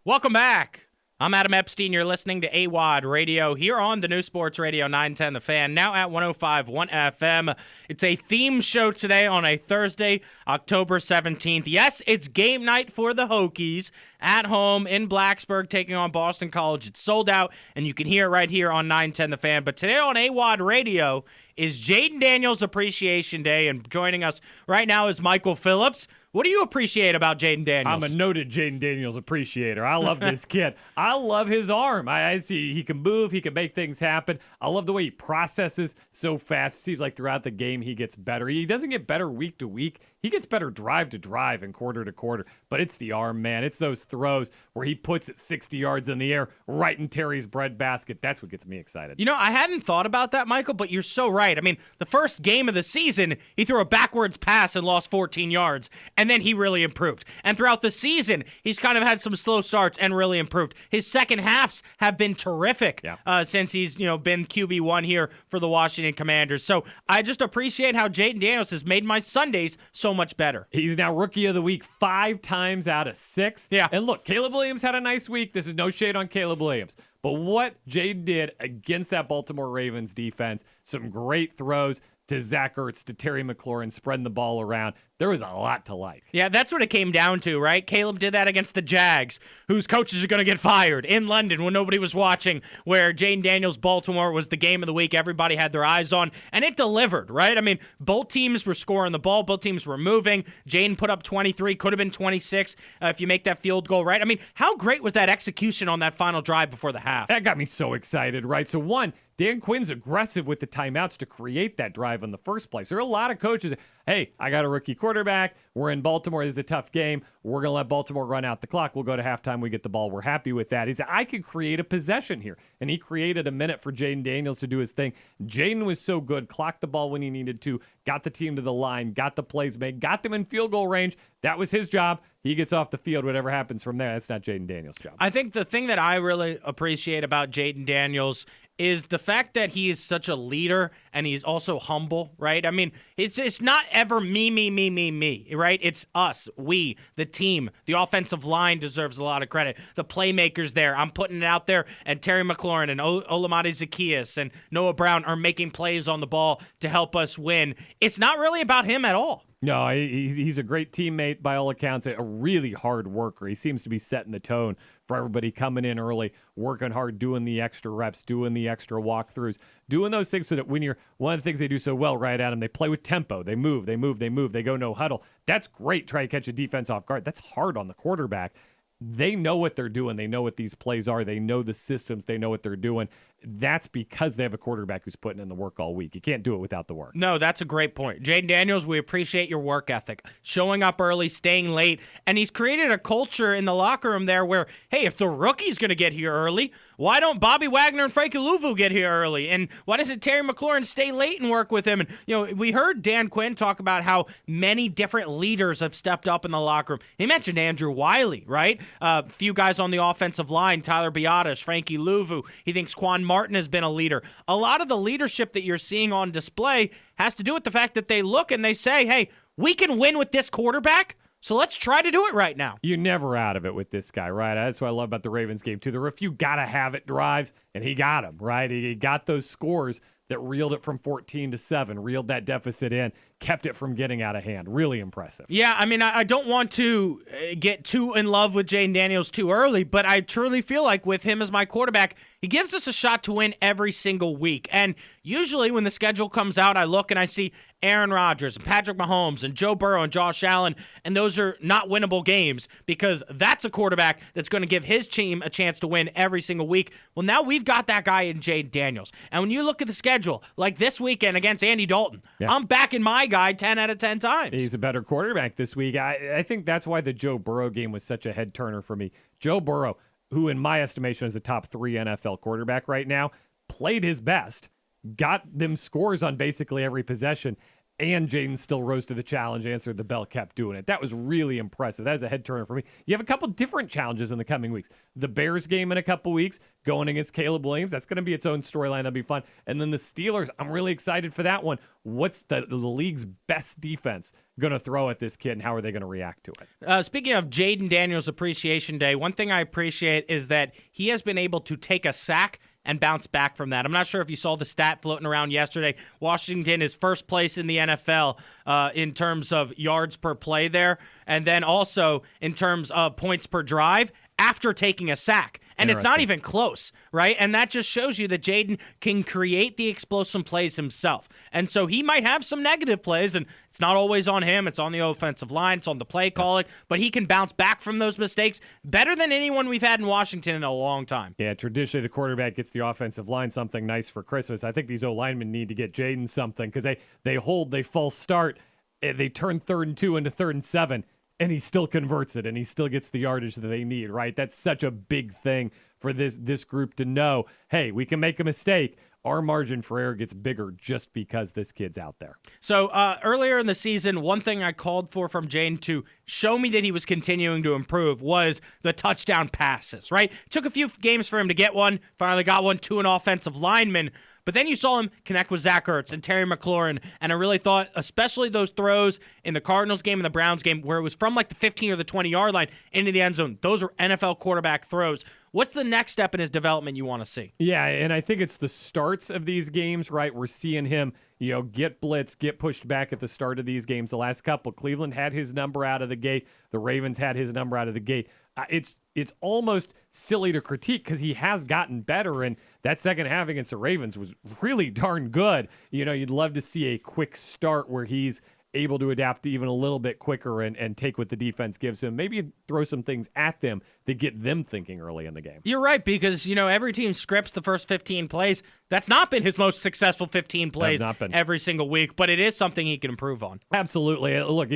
Welcome back. I'm Adam Epstein. You're listening to AWOD Radio here on the new Sports Radio 910 The Fan, now at 105.1 FM. It's a theme show today on a Thursday, October 17th. Yes, it's game night for the Hokies at home in Blacksburg taking on Boston College. It's sold out, and you can hear it right here on 910 The Fan. But today on AWOD Radio is Jayden Daniels Appreciation Day, and joining us right now is Michael Phillips. What do you appreciate about Jayden Daniels? I'm a noted Jayden Daniels appreciator. I love this kid. I love his arm. I see he can move. He can make things happen. I love the way he processes so fast. It seems like throughout the game he gets better. He doesn't get better week to week. He gets better drive to drive and quarter to quarter. But it's the arm, man. It's those throws where he puts it 60 yards in the air right in Terry's breadbasket. That's what gets me excited. You know, I hadn't thought about that, Michael, but you're so right. I mean, the first game of the season, he threw a backwards pass and lost 14 yards, and then he really improved. And throughout the season, he's kind of had some slow starts and really improved. His second halves have been terrific since he's been QB1 here for the Washington Commanders. So I just appreciate how Jayden Daniels has made my Sundays so much better. He's now Rookie of the Week 5 times out of 6. Yeah. And look, Caleb Williams had a nice week. This is no shade on Caleb Williams. But what Jayden did against that Baltimore Ravens defense, some great throws to Zach Ertz, to Terry McLaurin, spreading the ball around. There was a lot to like. Yeah, that's what it came down to, right? Caleb did that against the Jags, whose coaches are going to get fired in London when nobody was watching, where Jayden Daniels Baltimore was the game of the week everybody had their eyes on, and it delivered, right? I mean, both teams were scoring the ball. Both teams were moving. Jayden put up 23, could have been 26 if you make that field goal, right? I mean, how great was that execution on that final drive before the half? That got me so excited, right? So one, Dan Quinn's aggressive with the timeouts to create that drive in the first place. There are a lot of coaches, hey, I got a rookie quarterback. We're in Baltimore. This is a tough game. We're going to let Baltimore run out the clock. We'll go to halftime. We get the ball. We're happy with that. He said, I could create a possession here. And he created a minute for Jayden Daniels to do his thing. Jayden was so good, clocked the ball when he needed to, got the team to the line, got the plays made, got them in field goal range. That was his job. He gets off the field. Whatever happens from there, that's not Jayden Daniels' job. I think the thing that I really appreciate about Jayden Daniels is the fact that he is such a leader and he's also humble, right? I mean, it's not ever me, right? It's us, we, the team. The offensive line deserves a lot of credit. The playmakers there, I'm putting it out there, and Terry McLaurin and Olamide Zaccheaus and Noah Brown are making plays on the ball to help us win. It's not really about him at all. No, he's a great teammate by all accounts, a really hard worker. He seems to be setting the tone for everybody coming in early, working hard, doing the extra reps, doing the extra walkthroughs, doing those things so that when you're – one of the things they do so well, right, Adam, they play with tempo. They move. They go no huddle. That's great, try to catch a defense off guard. That's hard on the quarterback. They know what they're doing. They know what these plays are. They know the systems. They know what they're doing. That's because they have a quarterback who's putting in the work all week. You can't do it without the work. No, that's a great point. Jayden Daniels, we appreciate your work ethic, showing up early, staying late, and he's created a culture in the locker room there where, hey, if the rookie's going to get here early, why don't Bobby Wagner and Frankie Louvu get here early? And why doesn't Terry McLaurin stay late and work with him? And, we heard Dan Quinn talk about how many different leaders have stepped up in the locker room. He mentioned Andrew Wiley, right? A few guys on the offensive line, Tyler Biadasz, Frankie Louvu. He thinks Quan Martin has been a leader. A lot of the leadership that you're seeing on display has to do with the fact that they look and they say, hey, we can win with this quarterback, so let's try to do it right now. You're never out of it with this guy, right? That's what I love about the Ravens game, too. There were a few gotta-have-it drives, and he got them, right? He got those scores that reeled it from 14-7, reeled that deficit in, kept it from getting out of hand. Really impressive. Yeah, I mean, I don't want to get too in love with Jayden Daniels too early, but I truly feel like with him as my quarterback, he gives us a shot to win every single week. And usually when the schedule comes out, I look and I see Aaron Rodgers and Patrick Mahomes and Joe Burrow and Josh Allen, and those are not winnable games because that's a quarterback that's going to give his team a chance to win every single week. Well, now we've got that guy in Jayden Daniels. And when you look at the schedule, like this weekend against Andy Dalton, I'm backing my guy 10 out of 10 times. He's a better quarterback this week. I think that's why the Joe Burrow game was such a head turner for me. Joe Burrow, who in my estimation is a top 3 NFL quarterback right now, played his best, got them scores on basically every possession. and Jayden still rose to the challenge, answered the bell, kept doing it. That was really impressive. That was a head turner for me. You have a couple different challenges in the coming weeks. The Bears game in a couple weeks, going against Caleb Williams. That's going to be its own storyline. That'll be fun. And then the Steelers, I'm really excited for that one. What's the league's best defense going to throw at this kid, and how are they going to react to it? Speaking of Jayden Daniels Appreciation Day, one thing I appreciate is that he has been able to take a sack and bounce back from that. I'm not sure if you saw the stat floating around yesterday. Washington is first place in the NFL in terms of yards per play there, and then also in terms of points per drive after taking a sack. And it's not even close, right? And that just shows you that Jayden can create the explosive plays himself. And so he might have some negative plays, and it's not always on him. It's on the offensive line. It's on the play calling. But he can bounce back from those mistakes better than anyone we've had in Washington in a long time. Yeah, traditionally the quarterback gets the offensive line something nice for Christmas. I think these O-linemen need to get Jayden something because they false start, they turn 3rd and 2 into 3rd and 7. And he still converts it, and he still gets the yardage that they need, right? That's such a big thing for this group to know. Hey, we can make a mistake. Our margin for error gets bigger just because this kid's out there. So earlier in the season, one thing I called for from Jayden to show me that he was continuing to improve was the touchdown passes, right? Took a few games for him to get one. Finally got one to an offensive lineman. But then you saw him connect with Zach Ertz and Terry McLaurin, and I really thought, especially those throws in the Cardinals game and the Browns game, where it was from like the 15 or the 20-yard line into the end zone, those were NFL quarterback throws. What's the next step in his development you want to see? Yeah, and I think it's the starts of these games, right? We're seeing him, get blitzed, get pushed back at the start of these games. The last couple, Cleveland had his number out of the gate. The Ravens had his number out of the gate. It's almost silly to critique because he has gotten better, and that second half against the Ravens was really darn good. You'd love to see a quick start where he's able to adapt even a little bit quicker and take what the defense gives him. Maybe throw some things at them that get them thinking early in the game. You're right, because, every team scripts the first 15 plays. That's not been his most successful 15 plays every single week, but it is something he can improve on. Absolutely. Look,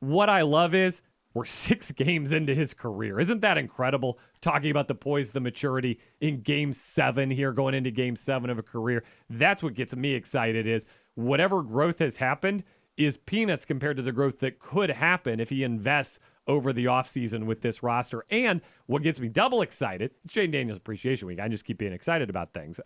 what I love is we're 6 games into his career. Isn't that incredible? Talking about the poise, the maturity in Game 7 here, going into Game 7 of a career. That's what gets me excited is whatever growth has happened is peanuts compared to the growth that could happen if he invests over the offseason with this roster. And what gets me double excited, it's Jayden Daniels Appreciation Week. I just keep being excited about things.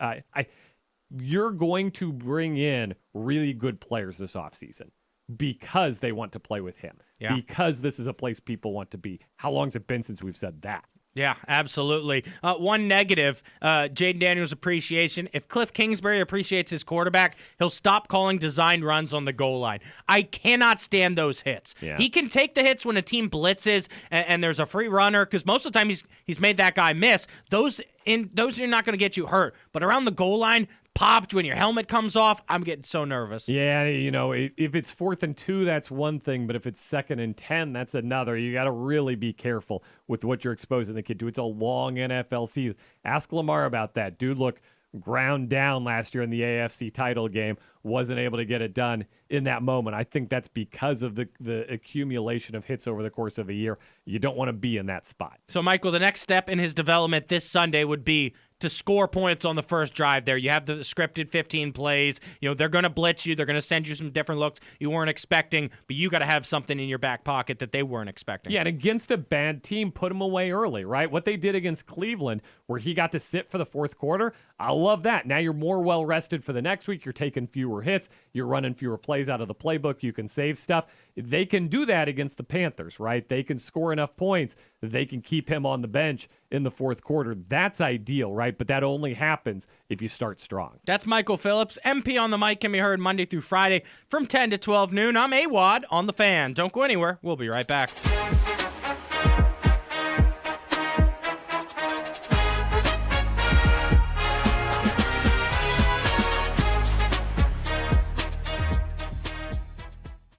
You're going to bring in really good players this offseason because they want to play with him. Yeah. Because this is a place people want to be. How long's it been since we've said that? Yeah, absolutely. One negative, Jayden Daniels Appreciation. If Cliff Kingsbury appreciates his quarterback, he'll stop calling design runs on the goal line. I cannot stand those hits. Yeah. He can take the hits when a team blitzes and there's a free runner, because most of the time he's made that guy miss. Those are not going to get you hurt. But around the goal line, popped when your helmet comes off, I'm getting so nervous. Yeah, if it's 4th and 2, that's one thing, but if it's 2nd and 10, that's another. You got to really be careful with what you're exposing the kid to. It's a long NFL season. Ask Lamar about that. Dude, look, ground down last year in the AFC title game, wasn't able to get it done in that moment. I think that's because of the accumulation of hits over the course of a year. You don't want to be in that spot. So, Michael, the next step in his development this Sunday would be to score points on the first drive there. You have the scripted 15 plays. They're going to blitz you. They're going to send you some different looks you weren't expecting, but you got to have something in your back pocket that they weren't expecting. Yeah, and against a bad team, put them away early, right? What they did against Cleveland, where he got to sit for the fourth quarter, I love that. Now you're more well-rested for the next week. You're taking fewer hits. You're running fewer plays out of the playbook. You can save stuff. They can do that against the Panthers, right? They can score enough points that they can keep him on the bench in the fourth quarter. That's ideal, right? But that only happens if you start strong. That's Michael Phillips. MP on the mic can be heard Monday through Friday from 10 to 12 noon. I'm AWOD on The Fan. Don't go anywhere. We'll be right back.